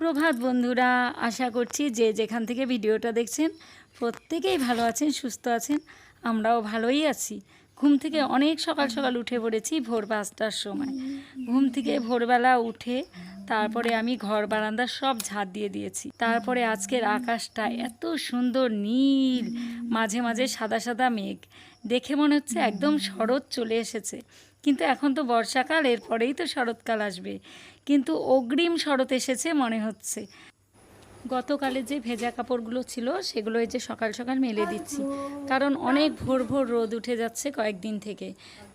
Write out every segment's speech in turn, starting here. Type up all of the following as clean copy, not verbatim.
সুপ্রভাত বন্ধুরা, আশা করছি যে যেখান থেকে ভিডিওটা দেখছেন প্রত্যেকেই ভালো আছেন, সুস্থ আছেন। আমরাও ভালোই আছি। ঘুম থেকে অনেক সকাল সকাল উঠে পড়েছি, ভোর 5টার সময়। ঘুম থেকে ভোরবেলা উঠে তারপরে আমি ঘর বারান্দা সব ঝাড় দিয়ে দিয়েছি। তারপরে আজকের আকাশটা এত সুন্দর নীল, মাঝে মাঝে সাদা সাদা মেঘ, দেখে মনে হচ্ছে একদম শরৎ চলে এসেছে। কিন্তু এখন তো বর্ষাকাল, এরপরেই তো শরৎকাল আসবে, কিন্তু অগ্রিম শরৎ এসেছে মনে হচ্ছে। গতকালে যে ভেজা কাপড়গুলো ছিল সেগুলো এই যে সকাল সকাল মেলে দিচ্ছি, কারণ অনেক ভোর ভোর রোদ উঠে যাচ্ছে কয়েকদিন থেকে।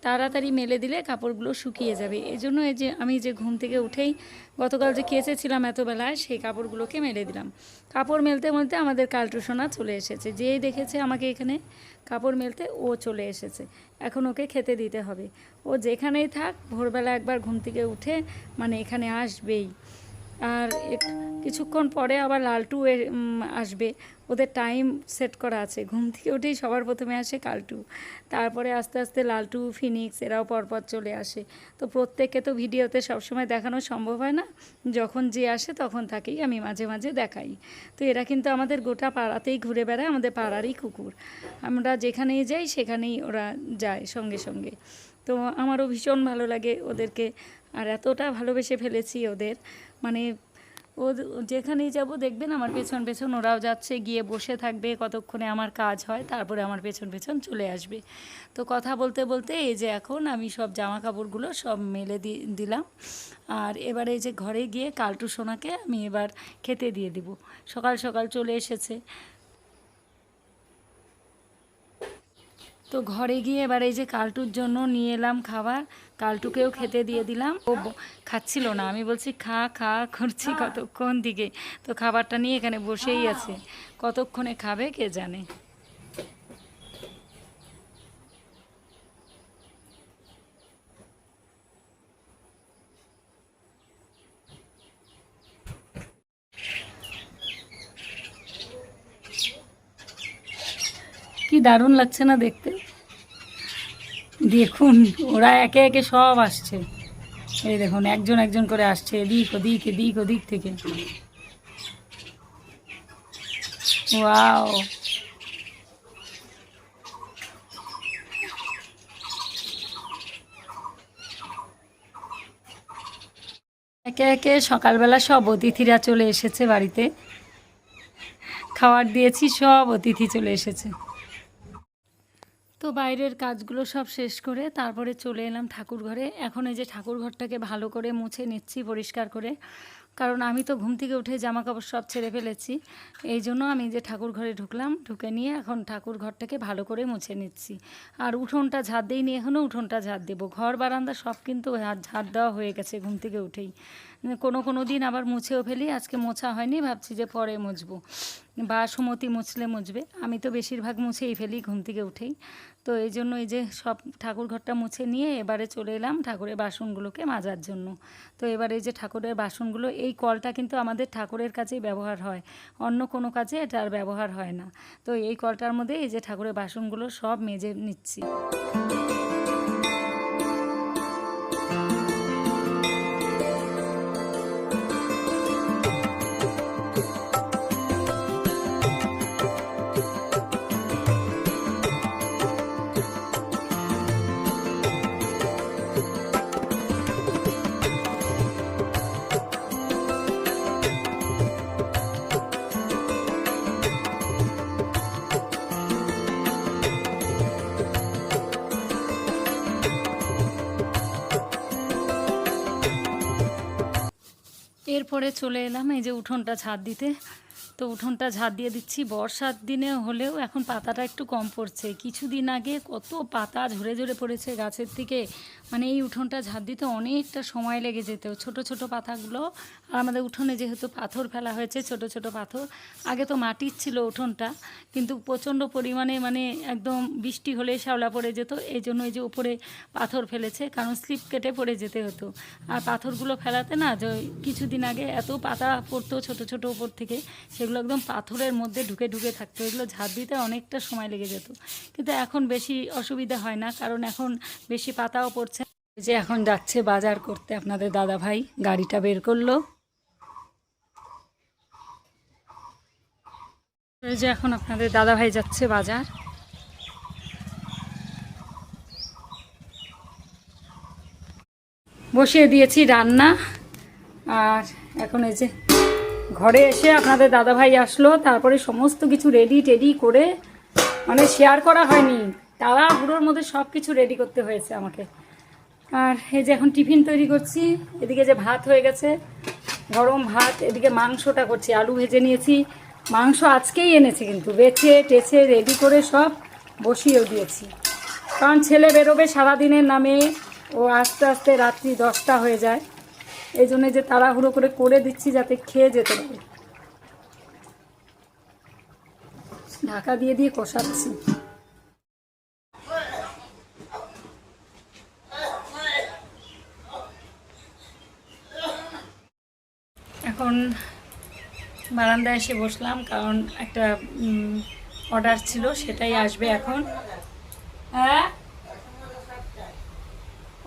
তাড়াতাড়ি মেলে দিলে কাপড়গুলো শুকিয়ে যাবে। এজন্য এই যে আমি যে ঘুম থেকে উঠেই গতকাল যে কেচেছিলাম এত বেলায়, সেই কাপড়গুলোকে মেলে দিলাম। কাপড় মেলতে মেলতে আমাদের কালটু সোনা চলে এসেছে। যেই দেখেছে আমাকে এখানে কাপড় মেলতে, ও চলে এসেছে। এখন ওকে খেতে দিতে হবে। ও যেখানেই থাক, ভোরবেলা একবার ঘুম থেকে উঠে মানে এখানে আসবেই। আর কিছুক্ষণ পরে আবার লালটু আসবে। ওদের টাইম সেট করা আছে। ঘুম থেকে উঠেই সবার প্রথমে আসে কালটু, তারপরে আস্তে আস্তে লালটু, ফিনিক্স, এরাও পরপর চলে আসে। তো প্রত্যেককে তো ভিডিওতে সবসময় দেখানো সম্ভব হয় না। যখন যে আসে তখন তাকেই আমি মাঝে মাঝে দেখাই। তো এরা কিন্তু আমাদের গোটা পাড়াতেই ঘুরে বেড়ায়, আমাদের পাড়ারই কুকুর। আমরা যেখানেই যাই সেখানেই ওরা যায় সঙ্গে সঙ্গে। তো আমারও ভীষণ ভালো লাগে ওদেরকে। আর এতটা ভালোবেসে ফেলেছি ওদের, মানে ও যেখানেই যাব দেখবেন আমার পেছন পেছন ওরাও যাচ্ছে, গিয়ে বসে থাকবে, কতক্ষণে আমার কাজ হয়, তারপরে আমার পেছন পেছন চলে আসবে। তো কথা বলতে বলতে এই যে এখন আমি সব জামা কাপড়গুলো সব মেলে দিলাম। আর এবারে এই যে ঘরে গিয়ে কালটু সোনাকে আমি এবার খেতে দিয়ে দিব। সকাল সকাল চলে এসেছে। তো ঘরে গিয়ে এবার এই যে কালটুর জন্য নিয়ে এলাম খাবার, কালটুকেও খেতে দিয়ে দিলাম। ও খাচ্ছিল না, আমি বলছি খা খা করছি কতক্ষণ দিকে। তো খাবারটা নিয়ে এখানে বসেই আছে, কতক্ষণে খাবে কে জানে। কি দারুণ লাগছে না দেখতে? দেখুন ওরা একে একে সব আসছে। এই দেখুন একজন একজন করে আসছে, এদিক ওদিক এদিক ওদিক থেকে। ওয়াও, একে একে সকালবেলা সব অতিথিরা চলে এসেছে বাড়িতে। খাবার দিয়েছি, সব অতিথি চলে এসেছে। তো বাইরের কাজগুলো সব শেষ করে তারপরে চলে এলাম ঠাকুর ঘরে। এখন এই যে ঠাকুর ঘরটাকে ভালো করে মুছে নিচ্ছি, পরিষ্কার করে। কারণ আমি তো ঘুম থেকে উঠে জামা কাপড় সব ছেড়ে ফেলেছি। এই জন্য আমি যে ঠাকুর ঘরে ঢুকলাম, ঢুকে নিয়ে এখন ঠাকুর ঘরটাকে ভালো করে মুছে নিচ্ছি। আর উঠোনটা ঝাড় দিইনি এখনও, উঠোনটা ঝাড় দেবো। ঘর বারান্দা সব কিন্তু ঝাড় দেওয়া হয়ে গেছে ঘুম থেকে উঠেই। কোনো দিন আবার মুছেও ফেলি, আজকে মোছা হয়নি, ভাবছি যে পরে মুছবো, বা সুমতি মুছলে মুছবে। আমি তো বেশিরভাগ মুছেই ফেলি ঘুম থেকে উঠেই। তো এই জন্য এই যে সব ঠাকুর ঘরটা মুছে নিয়ে এবারে চলে এলাম ঠাকুরের বাসনগুলোকে মাজার জন্য। তো এবার এই যে ঠাকুরের বাসনগুলো, এই কলটা কিন্তু আমাদের ঠাকুরের কাছেই ব্যবহার হয়, অন্য কোনো কাজে এটার ব্যবহার হয় না। তো এই কলটার মধ্যে এই যে ঠাকুরের বাসনগুলো সব মেজে নিচ্ছি। এরপরে চলে এলাম এই যে উঠোনটা ঝাড় দিতে। তো উঠোনটা ঝাড় দিয়ে দিচ্ছি। বর্ষার দিনে হলেও এখন পাতাটা একটু কম পড়ছে। কিছুদিন আগে কত পাতা ঝরে ঝরে পড়েছে গাছের থেকে, মানে এই উঠোনটা ঝাড় দিতে অনেকটা সময় লেগে যেত। ছোট ছোট পাতাগুলো, আর আমাদের উঠোনে যেহেতু পাথর ফেলা হয়েছে, ছোট ছোট পাথর। আগে তো মাটির ছিল উঠোনটা, কিন্তু প্রচণ্ড পরিমাণে মানে একদম বৃষ্টি হলেই শ্যাওলা পড়ে যেত। এই জন্য এই যে উপরে পাথর ফেলেছে, কারণ স্লিপ কেটে পড়ে যেতে হতো। আর পাথরগুলো ফেলাতে না, যে কিছুদিন আগে এত পাতা পড়তো ছোট ছোট উপর থেকে, সেগুলো একদম পাথরের মধ্যে ঢুকে ঢুকে থাকতো। এগুলো ঝাড় দিতে অনেকটা সময় লেগে যেত। কিন্তু এখন বেশি অসুবিধা হয় না, কারণ এখন বেশি পাতাও পড়ছে। যে এখন যাচ্ছে বাজার করতে আপনাদের দাদা ভাই, গাড়িটা বের করলো। এই যে এখন আপনাদের দাদাভাই যাচ্ছে বাজার। বসিয়ে দিয়েছি রান্না। আর এখন এই যে ঘরে এসে আপনাদের দাদাভাই আসলো, তারপরে সমস্ত কিছু রেডি টেডি করে, মানে শেয়ার করা হয়নি, তাড়াহুড়োর মধ্যে সব কিছু রেডি করতে হয়েছে আমাকে। আর এই যে এখন টিফিন তৈরি করছি। এদিকে যে ভাত হয়ে গেছে, গরম ভাত, এদিকে মাংসটা করছি, আলু ভেজে নিয়েছি। মাংস আজকেই এনেছে, কিন্তু বেছে টেছে রেডি করে সব বসিয়েও দিয়েছি, কারণ ছেলে বেরোবে সারাদিনের নামে, ও আস্তে আস্তে রাত্রি 10টা হয়ে যায়। এই জন্য যে তাড়াহুড়ো করে দিচ্ছি যাতে খেয়ে যেতে পারে। ঢাকা দিয়ে দিয়ে কষাচ্ছি। এখন বারান্দায় এসে বসলাম, কারণ একটা অর্ডার ছিল, সেটাই আসবে এখন। হ্যাঁ,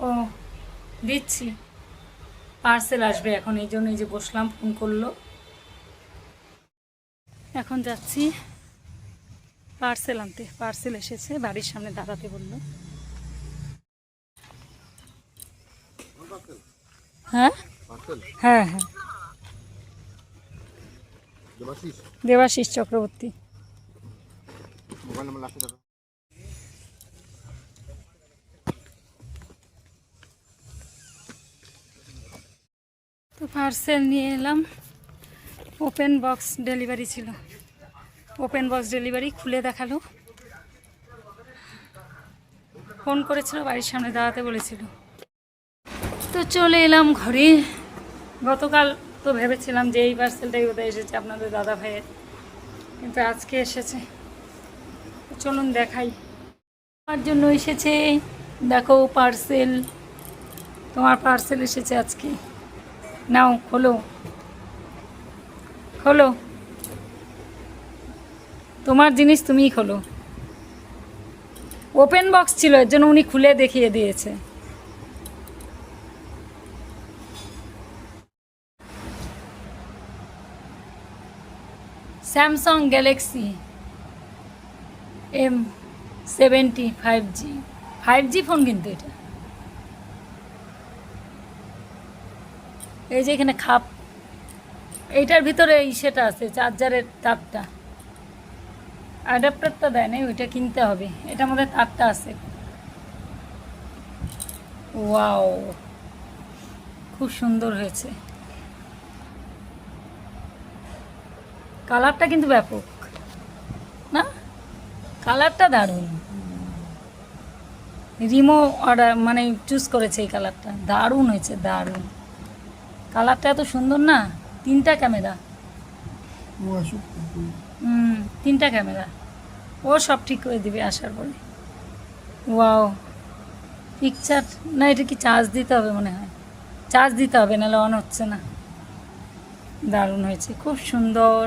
ও দিচ্ছি, পার্সেল আসবে এখন, এই জন্য এই যে বসলাম, ফোন করলো। এখন যাচ্ছি পার্সেল আনতে। পার্সেল এসেছে, বাড়ির সামনে দাঁড়াতে বললো। হ্যাঁ হ্যাঁ হ্যাঁ, দেবাশিস চক্রবর্তী। তো পার্সেল নিয়ে এলাম। ওপেন বক্স ডেলিভারি ছিল, ওপেন বক্স ডেলিভারি। খুলে দেখালো, ফোন করেছিল, বাড়ির সামনে দাঁড়াতে বলেছিল। তো চলে এলাম ঘরে। গতকাল তো ভেবেছিলাম যে এই পার্সেলটাই বোধহয় এসেছে আপনাদের দাদা ভাইয়ের, কিন্তু আজকে এসেছে। চলুন দেখাই। আমার জন্য এসেছে, দেখো পার্সেল, তোমার পার্সেল এসেছে আজকে। নাও খোলো, খোলো, তোমার জিনিস তুমিই খোলো। ওপেন বক্স ছিল, এর জন্য উনি খুলে দেখিয়ে দিয়েছে। Samsung Galaxy M70 5G 5G phone, কিন্তু এটা এই যে এখানে খাপ, এইটার ভিতরে এই সেটা আছে, চার্জারের তারটা, অ্যাডাপ্টারটা দেয় না, ওইটা কিনতে হবে। এটার মধ্যে তারটা আছে। ওয়াও, খুব সুন্দর হয়েছে। কালারটা কিন্তু ব্যাপক না, কালারটা দারুণ। রিমো অর্ডার মানে চুজ করেছে এই কালারটা, দারুণ হয়েছে, দারুণ। কালারটা এত সুন্দর না। 3টা ক্যামেরা, 3টা ক্যামেরা, ও সব ঠিক করে দিবে আসার পরে। ওয়াও, পিকচার না, এটা কি চার্জ দিতে হবে মনে হয়, চার্জ দিতে হবে, নাহলে অন হচ্ছে না। দারুণ হয়েছে, খুব সুন্দর।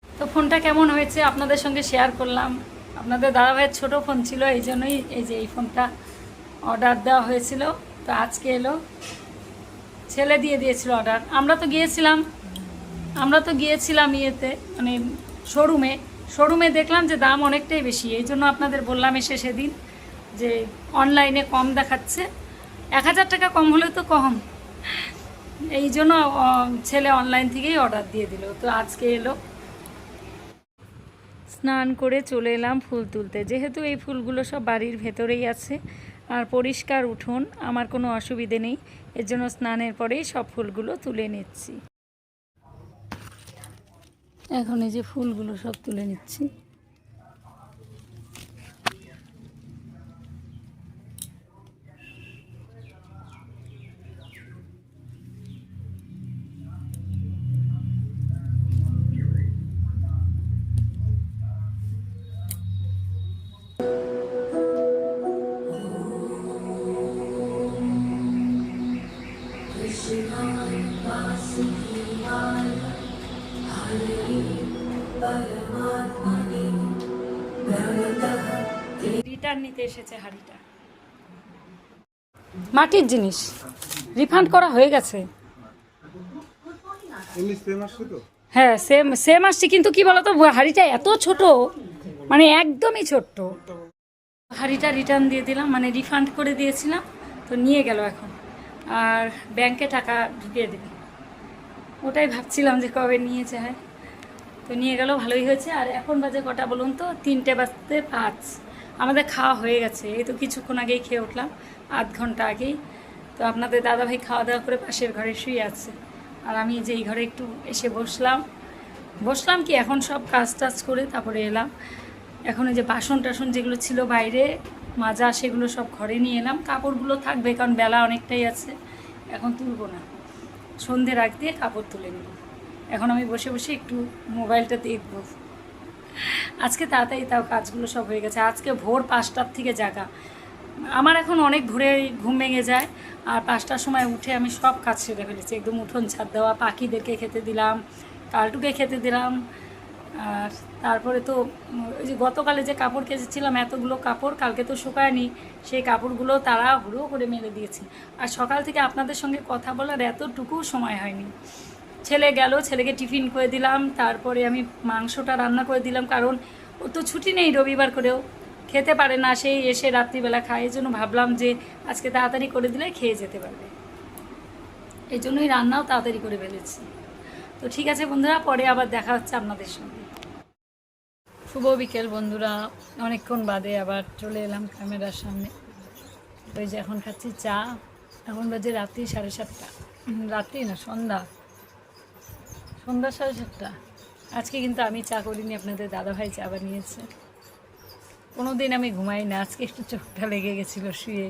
তো ফোনটা কেমন হয়েছে আপনাদের সঙ্গে শেয়ার করলাম। আপনাদের দাদাভাইয়ের ছোটো ফোন ছিল, এই জন্যই এই যে এই ফোনটা অর্ডার দেওয়া হয়েছিল। তো আজকে এলো, ছেলে দিয়ে দিয়েছিল অর্ডার। আমরা তো গিয়েছিলাম ইয়েতে, মানে শোরুমে দেখলাম যে দাম অনেকটাই বেশি, এই জন্য আপনাদের বললাম এসে সেদিন যে অনলাইনে কম দেখাচ্ছে, 1000 টাকা কম হলেও তো কম, এই জন্য ছেলে অনলাইন থেকেই অর্ডার দিয়ে দিল। তো আজকে এলো। স্নান করে চলে এলাম ফুল তুলতে, যেহেতু এই ফুলগুলো সব বাড়ির ভেতরেই আছে আর পরিষ্কার উঠোন, আমার কোনো অসুবিধে নেই, এর জন্য স্নানের পরেই সব ফুলগুলো তুলে নিচ্ছি। এখন এই যে ফুলগুলো সব তুলে নিচ্ছি। রিটার্ন নিতে এসেছে হাঁড়িটা, মাটির জিনিস রিফান্ড করা হয়ে গেছে। হ্যাঁ সেম সেম আসছে, কিন্তু কি বলতো হাঁড়িটা এত ছোট, মানে একদমই ছোট্ট। হাঁড়িটা রিটার্ন দিয়ে দিলাম, মানে রিফান্ড করে দিয়েছিলাম, তো নিয়ে গেল এখন, আর ব্যাংকে টাকা ঢুকিয়ে দেবে। ওটাই ভাবছিলাম যে কবে নিয়ে যায়, তো নিয়ে গেল, ভালোই হয়েছে। আর এখন বাজে কটা বলুন তো, 3:05। আমাদের খাওয়া হয়ে গেছে, এই তো কিছুক্ষণ আগেই খেয়ে উঠলাম, আধ ঘন্টা আগেই। তো আপনাদের দাদাভাই খাওয়া দাওয়া করে পাশের ঘরে শুয়ে আছে, আর আমি যেই ঘরে একটু এসে বসলাম কি এখন সব কাজ টাজ করে তারপরে এলাম। এখন এই যে বাসন টাসন যেগুলো ছিল বাইরে মাজা, সেগুলো সব ঘরে নিয়ে এলাম। কাপড়গুলো থাকবে, কারণ বেলা অনেকটাই আছে, এখন তুলবো না, সন্ধ্যের আগ দিয়ে কাপড় তুলে নেব। এখন আমি বসে বসে একটু মোবাইলটা দেখব। আজকে তাড়াতাড়ি তাও কাজগুলো সব হয়ে গেছে, আজকে ভোর 5টার থেকে জাগা। আমার এখন অনেক ভোরে ঘুম ভেঙে যায়, আর 5টার সময় উঠে আমি সব কাজ সেরে ফেলেছি, একদম উঠোন ছাদ দেওয়া, পাখিদেরকে খেতে দিলাম, কালটুকে খেতে দিলাম। আর তারপরে তো ওই যে গতকালে যে কাপড় কেচেছিলাম, এতগুলো কাপড় কালকে তো শুকায়নি, সেই কাপড়গুলো তারা হুড়ো করে মেলে দিয়েছি। আর সকাল থেকে আপনাদের সঙ্গে কথা বলার এতটুকু সময় হয়নি। ছেলে গেল, ছেলেকে টিফিন করে দিলাম, তারপরে আমি মাংসটা রান্না করে দিলাম, কারণ ও তো ছুটি নেই, রবিবার করেও খেতে পারে না, সেই এসে রাত্রিবেলা খায়। এই জন্য ভাবলাম যে আজকে তাড়াতাড়ি করে দিলে খেয়ে যেতে পারবে, এই জন্যই রান্নাও তাড়াতাড়ি করে ফেলেছি। তো ঠিক আছে বন্ধুরা, পরে আবার দেখা হচ্ছে আপনাদের সঙ্গে। শুভ বিকেল বন্ধুরা, অনেকক্ষণ বাদে আবার চলে এলাম ক্যামেরার সামনে। ওই যে এখন খাচ্ছি চা, এখন বাজে রাত্রি 7:30, রাত্রি না সন্ধ্যা 7:30। আজকে কিন্তু আমি চা করিনি, আপনাদের দাদাভাই চা বানিয়েছে। কোনো দিন আমি ঘুমাই না, আজকে একটু চোখটা লেগে গেছিলো শুয়ে,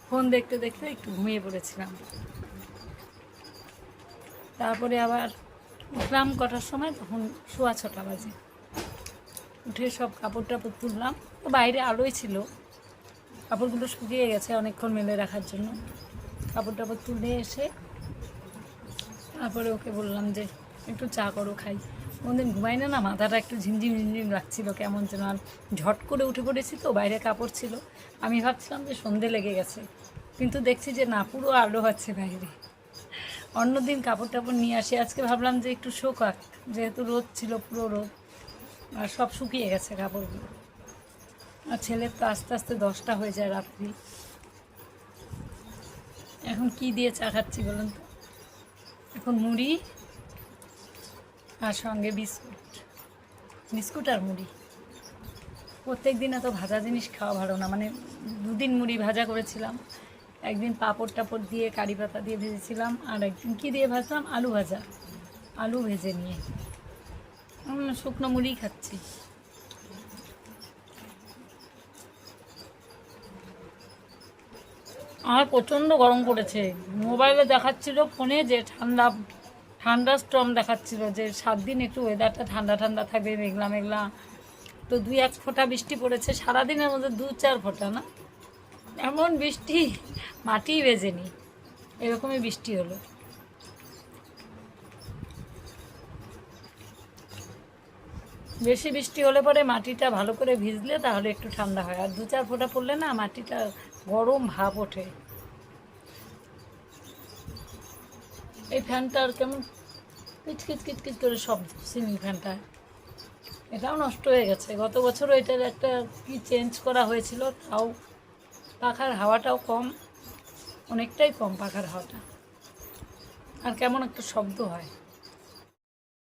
ফোন দেখতে দেখতে একটু ঘুমিয়ে পড়েছিলাম। তারপরে আবার উঠলাম কটার সময়, তখন 6:15 বাজে। উঠে সব কাপড় টাপড় তুললাম, তো বাইরে আলোই ছিল, কাপড়গুলো শুকিয়ে গেছে অনেকক্ষণ মেলে রাখার জন্য। কাপড় টাপড় তুলে এসে তারপরে ওকে বললাম যে একটু চা করো খাই। কোনদিন ঘুমাই না, না মাথাটা একটু ঝিমঝিম ঝিমঝিম লাগছিলো কেমন যেন। আর ঝট করে উঠে পড়েছি, তো বাইরে কাপড় ছিল, আমি ভাবছিলাম যে সন্ধে লেগে গেছে, কিন্তু দেখছি যে না, পুরো আলো আছে বাইরে। অন্যদিন কাপড় টাপড় নিয়ে আসি, আজকে ভাবলাম যে একটু শোকাক, যেহেতু রোদ ছিল, পুরো রোদ, আর সব শুকিয়ে গেছে কাপড়গুলো। আর ছেলের তো আস্তে আস্তে 10টা হয়ে যায় রাত্রি। এখন কি দিয়ে চা খাচ্ছি বলুন তো, এখন মুড়ি আর সঙ্গে বিস্কুট আর মুড়ি। প্রত্যেক দিন এত ভাজা জিনিস খাওয়া ভালো না, মানে দুদিন মুড়ি ভাজা করেছিলাম, একদিন পাঁপড় টাপড় দিয়ে কারি পাতা দিয়ে ভেজেছিলাম, আর একদিন কী দিয়ে ভাজলাম, আলু ভাজা, আলু ভেজে নিয়ে শুকনো মুড়ি খাচ্ছি। আর প্রচণ্ড গরম পড়েছে, মোবাইলে দেখাচ্ছিল ফোনে যে ঠান্ডা স্টর্ম দেখাচ্ছিল, যে 7 দিন একটু ওয়েদারটা ঠান্ডা ঠান্ডা থাকবে, মেঘলা মেঘলা। তো 2-1 ফোঁটা বৃষ্টি পড়েছে সারাদিনের মধ্যে, 2-4 ফোঁটা না, এমন বৃষ্টি মাটিই ভেজেনি, এরকমই বৃষ্টি হলো। বেশি বৃষ্টি হলে পরে মাটিটা ভালো করে ভিজলে তাহলে একটু ঠান্ডা হয়, আর 2-4 ফোঁটা পড়লে না মাটিটা গরম ভাব ওঠে। এই ফ্যানটার কেমন কিচকিচ কিচকিচ করে শব্দ, সিলিং ফ্যানটা, এটাও নষ্ট হয়ে গেছে। গত বছরও এটার একটা কি চেঞ্জ করা হয়েছিল, তাও পাখার হাওয়াটাও কম, অনেকটাই কম পাখার হাওয়াটা, আর কেমন একটা শব্দ হয়।